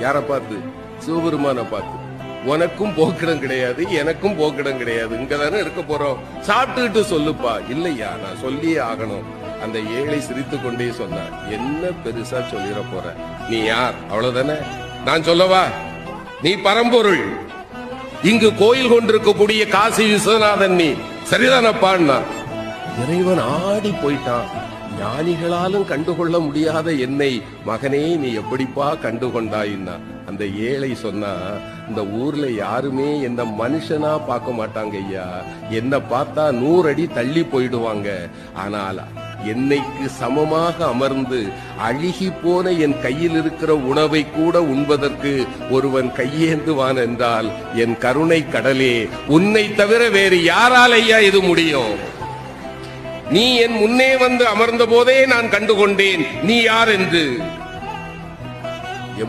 யார பார்த்து? சிவபெருமான பார்த்து. உனக்கும் போக்கிடம் கிடையாது, எனக்கும் போக்கிடம் கிடையாது, இங்கதானே இருக்க போறோம், சாப்பிட்டுக்கிட்டு சொல்லுப்பா. இல்லையா, நான் சொல்லியே ஆகணும். அந்த ஏழை சிரித்து கொண்டே சொன்னார், என்ன பெருசா சொல்லிட போற, நீ யார்? அவ்வளவுதானே, நான் சொல்லவா? நீ பரம்பொருள், இங்கு கோயில் கொண்டிருக்கக்கூடிய காசி விஸ்வநாதன், நீ சரிதானப்பான்னா. இறைவன் ஆடி போயிட்டான். ஞானிகளாலும் கண்டுகொள்ள முடியாத என்னை மகனே நீ எப்படிப்பா கண்டுகொண்டாயின்னா. அந்த ஏழை சொன்னா, இந்த ஊர்ல யாருமே என்ன மனுஷனா பார்க்க மாட்டாங்க ஐயா, என்ன பார்த்தா 100 அடி தள்ளி போயிடுவாங்க. ஆனால் என்னைக்கு சமமாக அமர்ந்து அழுகி போன என் கையில் இருக்கிற உணவை கூட உண்பதற்கு ஒருவன் கையேந்துவான் என்றால் என் கருணை கடலே, உன்னை தவிர வேறு யாரால் ஐயா இது முடியும்? நீ என் முன்னே வந்து அமர்ந்த போதே நான் கண்டுகொண்டேன் நீ யார் என்று.